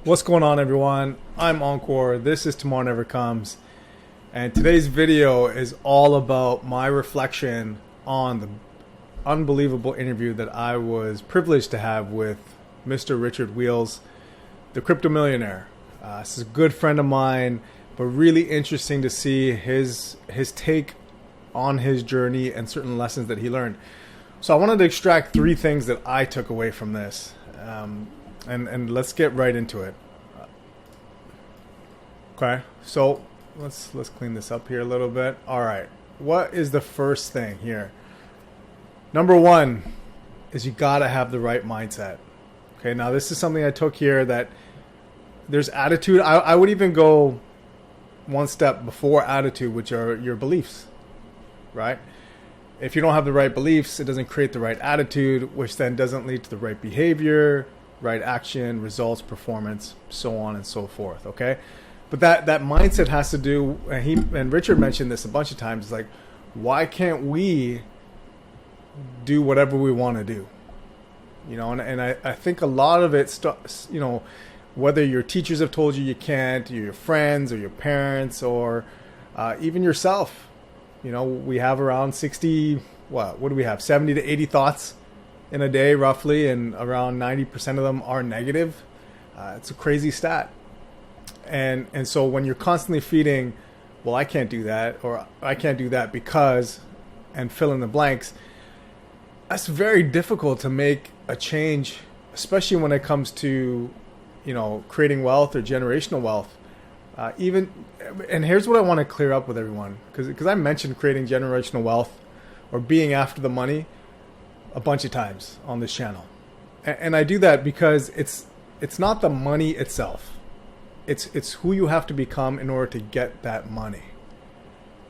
What's going on, everyone? I'm Encore. This is Tomorrow Never Comes. And today's video is all about my reflection on the unbelievable interview that I was privileged to have with Mr. Richard Weals, the crypto millionaire. This is a good friend of mine, but really interesting to see his take on his journey and certain lessons that he learned. So I wanted to extract three things that I took away from this. And let's get right into it. Okay, so let's clean this up here a little bit. All right, what is the first thing here? Number one is you gotta have the right mindset. Okay, now this is something I took here, that there's attitude. I would even go one step before attitude, which are your beliefs, right? If you don't have the right beliefs, it doesn't create the right attitude, which then doesn't lead to the right behavior, right action, results, performance, so on and so forth. Okay, but that mindset has to do, and Richard mentioned this a bunch of times, like, why can't we do whatever we want to do? You know, and I think a lot of it, you know, whether your teachers have told you you can't, or your friends or your parents, or even yourself. You know, we have around 60, what do we have? 70 to 80 thoughts in a day, roughly, and around 90% of them are negative. It's a crazy stat. And so when you're constantly feeding, well, I can't do that, or I can't do that because, and fill in the blanks, that's very difficult to make a change, especially when it comes to, you know, creating wealth or generational wealth. And here's what I want to clear up with everyone, because I mentioned creating generational wealth or being after the money a bunch of times on this channel. And I do that because it's not the money itself. It's who you have to become in order to get that money.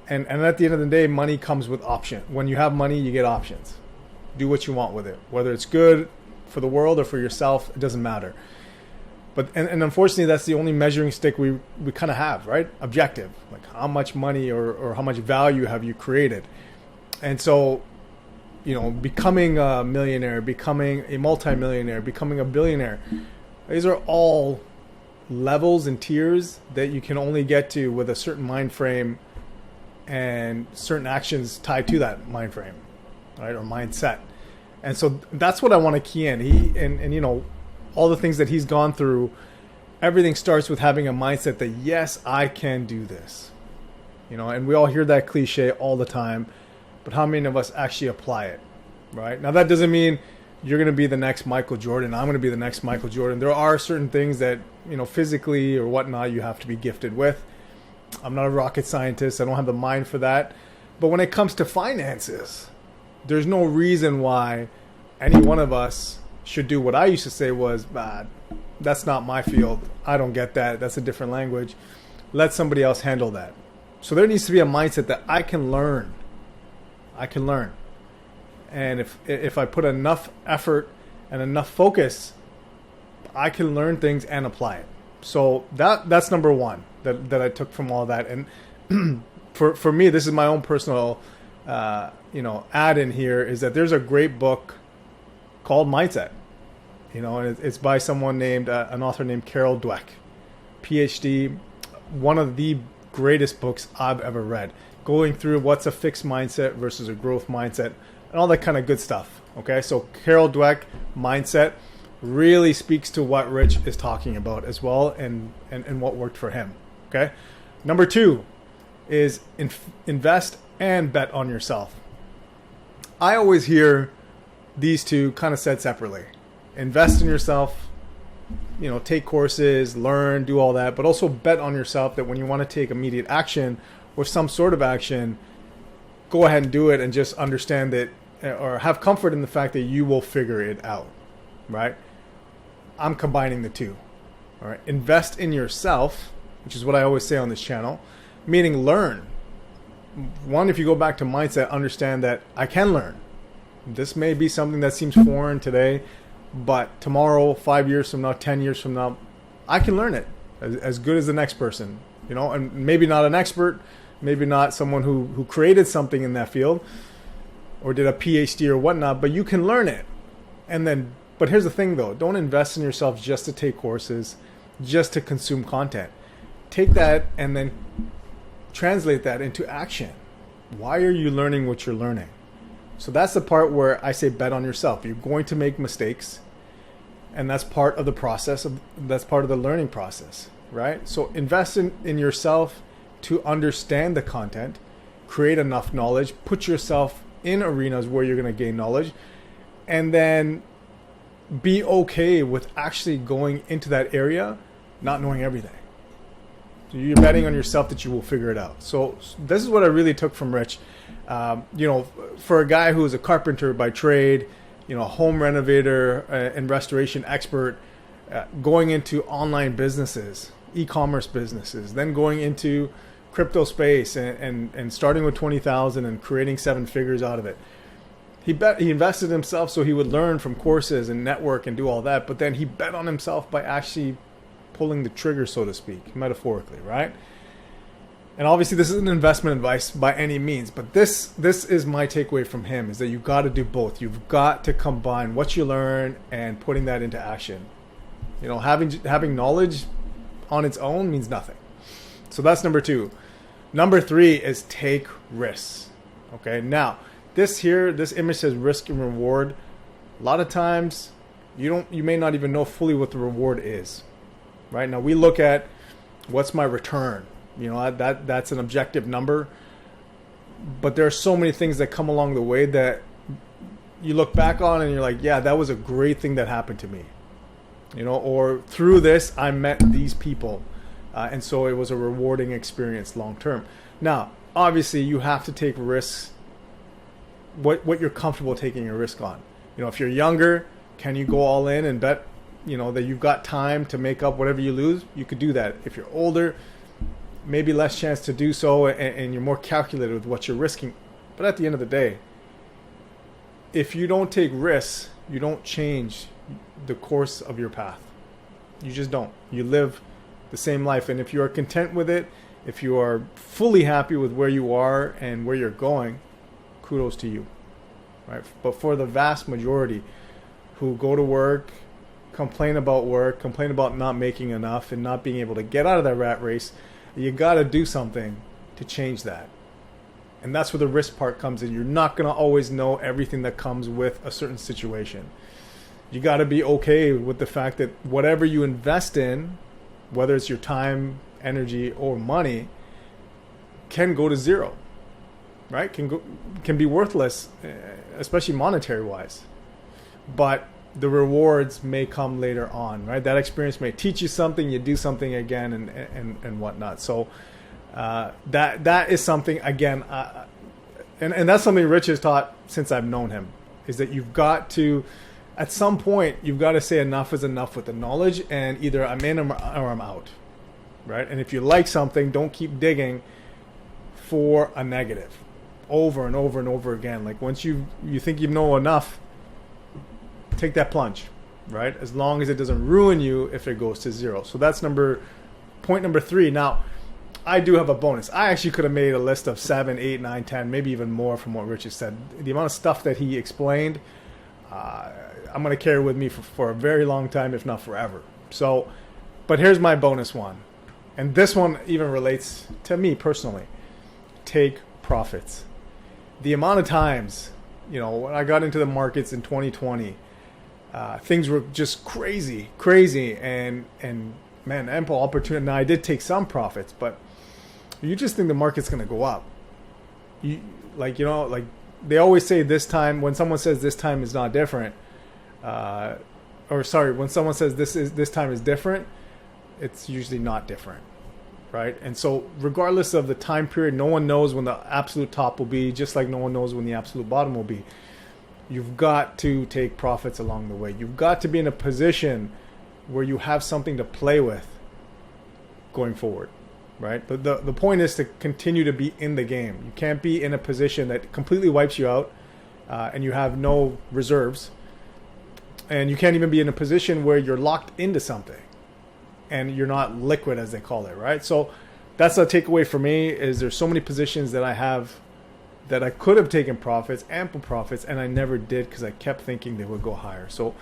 And at the end of the day, money comes with option. When you have money, you get options. Do what you want with it. Whether it's good for the world or for yourself, it doesn't matter. But and unfortunately, that's the only measuring stick we kind of have, right? Objective. Like, how much money or how much value have you created? And so, you know, becoming a millionaire, becoming a multimillionaire, becoming a billionaire, these are all levels and tiers that you can only get to with a certain mind frame and certain actions tied to that mind frame, right? Or mindset. And so that's what I want to key in. And you know, all the things that he's gone through, everything starts with having a mindset that, yes, I can do this. You know, and we all hear that cliche all the time, but how many of us actually apply it, right? Now, that doesn't mean you're going to be the next Michael Jordan. I'm going to be the next Michael Jordan. There are certain things that, you know, physically or whatnot, you have to be gifted with. I'm not a rocket scientist. I don't have the mind for that. But when it comes to finances, there's no reason why any one of us should do what I used to say was, that's not my field. I don't get that. That's a different language. Let somebody else handle that. So there needs to be a mindset that I can learn. I can learn. And if I put enough effort and enough focus, I can learn things and apply it. So that's number one that I took from all that. And for me, this is my own personal you know, add in here, is that there's a great book called Mindset. You know, and it's by someone named, an author named Carol Dweck, PhD, one of the greatest books I've ever read, going through what's a fixed mindset versus a growth mindset and all that kind of good stuff. Okay, so Carol Dweck, Mindset, really speaks to what Rich is talking about as well, and what worked for him. Okay, number two is invest and bet on yourself. I always hear these two kind of said separately. Invest in yourself, you know, take courses, learn, do all that, but also bet on yourself that when you want to take immediate action or some sort of action, go ahead and do it, and just understand that, or have comfort in the fact that you will figure it out, right? I'm combining the two. All right, invest in yourself, which is what I always say on this channel, meaning learn. One, if you go back to mindset, understand that I can learn. This may be something that seems foreign today, but tomorrow, 5 years from now, 10 years from now, I can learn it as good as the next person, you know, and maybe not an expert, maybe not someone who created something in that field or did a PhD or whatnot, but you can learn it. And then, but here's the thing though, don't invest in yourself just to take courses just to consume content. Take that and then translate that into action. Why are you learning what you're learning? So that's the part where I say bet on yourself. You're going to make mistakes, and that's part of the process. That's part of the learning process, right? So invest in yourself to understand the content, create enough knowledge, put yourself in arenas where you're going to gain knowledge, and then be okay with actually going into that area not knowing everything. So you're betting on yourself that you will figure it out. So this is what I really took from Rich. For a guy who is a carpenter by trade, home renovator and restoration expert, going into online businesses, e-commerce businesses, then going into crypto space and starting with 20,000 and creating 7 figures out of it. He invested in himself so he would learn from courses and network and do all that, but then he bet on himself by actually pulling the trigger, so to speak, metaphorically, right? And obviously this isn't investment advice by any means, but this is my takeaway from him, is that you've got to do both. You've got to combine what you learn and putting that into action. Having knowledge on its own means nothing. So that's number 2. Number 3 is take risks. Okay, now this image says risk and reward. A lot of times you may not even know fully what the reward is. Right? Now we look at what's my return. That's an objective number. But there are so many things that come along the way that you look back on and you're like, yeah, that was a great thing that happened to me. Or through this I met these people. And so it was a rewarding experience long term. Now, obviously you have to take risks, what you're comfortable taking a risk on. If you're younger, can you go all in and bet that you've got time to make up whatever you lose? You could do that. If you're older, maybe less chance to do so, and you're more calculated with what you're risking. But at the end of the day, if you don't take risks, you don't change the course of your path. You just don't. You live the same life. And if you are content with it, if you are fully happy with where you are and where you're going, kudos to you, right? But for the vast majority who go to work, complain about not making enough and not being able to get out of that rat race, you got to do something to change that. And that's where the risk part comes in. You're not going to always know everything that comes with a certain situation. You got to be okay with the fact that whatever you invest in, whether it's your time, energy, or money, can go to zero, right? Can be worthless, especially monetary wise. But the rewards may come later on, right? That experience may teach you something, you do something again, and whatnot. So that is something, again, and that's something Rich has taught since I've known him, is that you've got to, at some point, you've got to say enough is enough with the knowledge, and either I'm in or I'm out, right? And if you like something, don't keep digging for a negative over and over and over again. Like once you think you know enough, take that plunge, right? As long as it doesn't ruin you if it goes to zero. So that's point number 3. Now, I do have a bonus. I actually could have made a list of 7, 8, 9, 10, maybe even more from what Richard said. The amount of stuff that he explained, I'm going to carry with me for a very long time, if not forever. So, but here's my bonus one. And this one even relates to me personally. Take profits. The amount of times, when I got into the markets in 2020, things were just crazy, and man, ample opportunity. Now I did take some profits, but you just think the market's going to go up. Like they always say this time, when someone says this time is not different, when someone says this time is different, it's usually not different, right? And so regardless of the time period, no one knows when the absolute top will be, just like no one knows when the absolute bottom will be. You've got to take profits along the way. You've got to be in a position where you have something to play with going forward, right? But the point is to continue to be in the game. You can't be in a position that completely wipes you out and you have no reserves. And you can't even be in a position where you're locked into something and you're not liquid, as they call it, right? So that's a takeaway for me, is there's so many positions that I have that I could have taken profits, ample profits, and I never did because I kept thinking they would go higher. So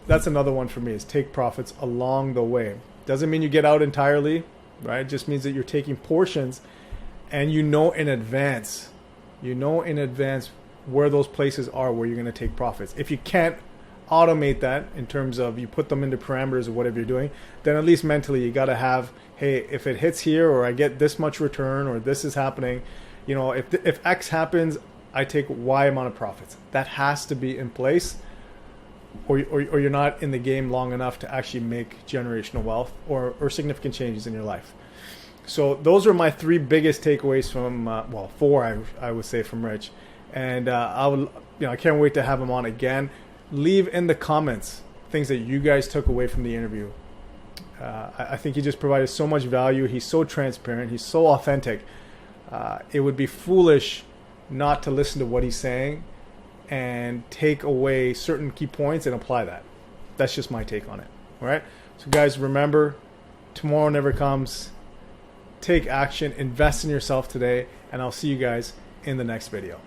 that's another one for me, is take profits along the way. Doesn't mean you get out entirely, right? It just means that you're taking portions, and you know in advance where those places are where you're going to take profits. If you can't automate that in terms of you put them into parameters of whatever you're doing, then at least mentally you got to have, hey, if it hits here, or I get this much return, or this is happening, you know, if X happens, I take Y amount of profits. That has to be in place, or you're not in the game long enough to actually make generational wealth or significant changes in your life. So those are my 3 biggest takeaways from, 4 I would say, from Rich. And I can't wait to have him on again. Leave in the comments things that you guys took away from the interview. I think he just provided so much value. He's so transparent. He's so authentic. It would be foolish not to listen to what he's saying and take away certain key points and apply that. That's just my take on it. All right. So guys, remember, tomorrow never comes. Take action, invest in yourself today, and I'll see you guys in the next video.